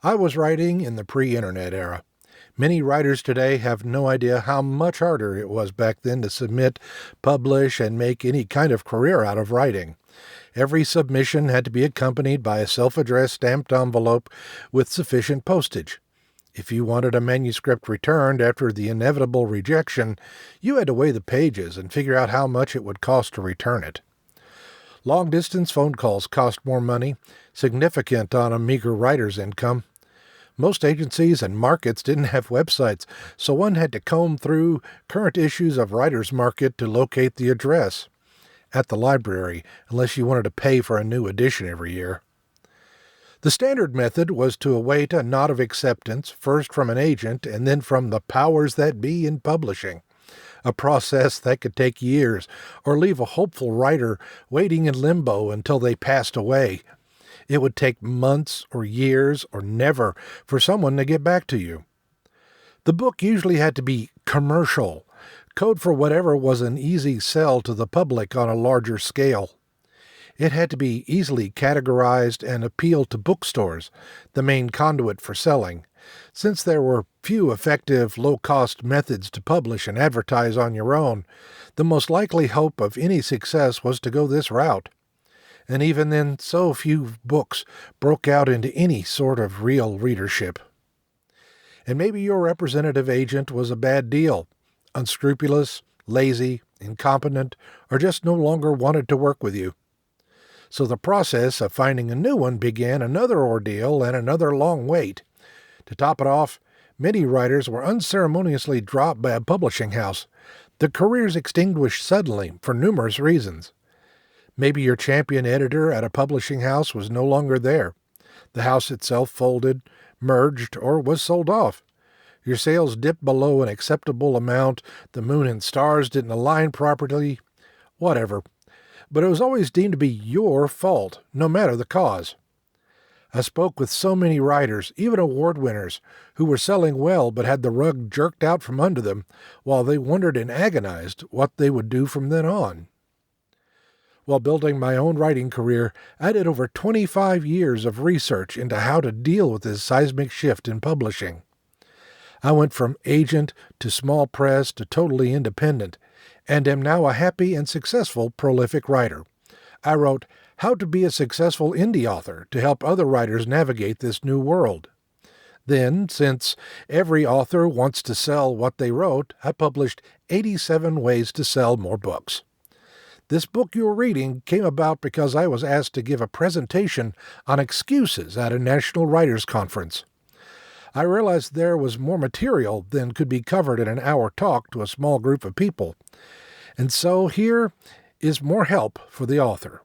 I was writing in the pre-internet era. Many writers today have no idea how much harder it was back then to submit, publish, and make any kind of career out of writing. Every submission had to be accompanied by a self-addressed stamped envelope with sufficient postage. If you wanted a manuscript returned after the inevitable rejection, you had to weigh the pages and figure out how much it would cost to return it. Long-distance phone calls cost more money, significant on a meager writer's income. Most agencies and markets didn't have websites, so one had to comb through current issues of Writer's Market to locate the address. At the library, unless you wanted to pay for a new edition every year. The standard method was to await a nod of acceptance, first from an agent and then from the powers that be in publishing, a process that could take years or leave a hopeful writer waiting in limbo until they passed away. It would take months or years or never for someone to get back to you. The book usually had to be commercial, code for whatever was an easy sell to the public on a larger scale. It had to be easily categorized and appeal to bookstores, the main conduit for selling, since there were few effective, low-cost methods to publish and advertise on your own. The most likely hope of any success was to go this route. And even then, so few books broke out into any sort of real readership. And maybe your representative agent was a bad deal, unscrupulous, lazy, incompetent, or just no longer wanted to work with you. So the process of finding a new one began another ordeal and another long wait. To top it off, many writers were unceremoniously dropped by a publishing house, their careers extinguished suddenly for numerous reasons. Maybe your champion editor at a publishing house was no longer there. The house itself folded, merged, or was sold off. Your sales dipped below an acceptable amount, the moon and stars didn't align properly, whatever. But it was always deemed to be your fault, no matter the cause. I spoke with so many writers, even award winners, who were selling well but had the rug jerked out from under them, while they wondered and agonized what they would do from then on. While building my own writing career, I did over 25 years of research into how to deal with this seismic shift in publishing. I went from agent to small press to totally independent, and am now a happy and successful prolific writer. I wrote How to Be a Successful Indie Author to help other writers navigate this new world. Then, since every author wants to sell what they wrote, I published 87 Ways to Sell More Books. This book you're reading came about because I was asked to give a presentation on excuses at a National Writers Conference. I realized there was more material than could be covered in an hour talk to a small group of people. And so here is more help for the author.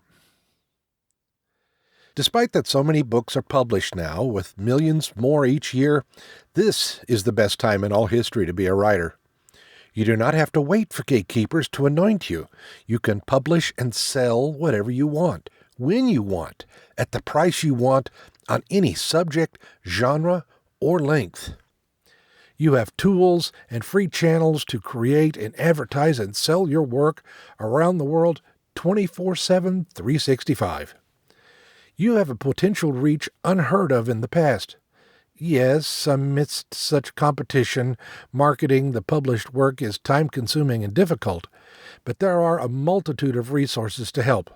Despite that so many books are published now, with millions more each year, this is the best time in all history to be a writer. You do not have to wait for gatekeepers to anoint you. You can publish and sell whatever you want, when you want, at the price you want, on any subject, genre, or length. You have tools and free channels to create and advertise and sell your work around the world 24/7, 365. You have a potential reach unheard of in the past. Yes, amidst such competition, marketing the published work is time-consuming and difficult, but there are a multitude of resources to help.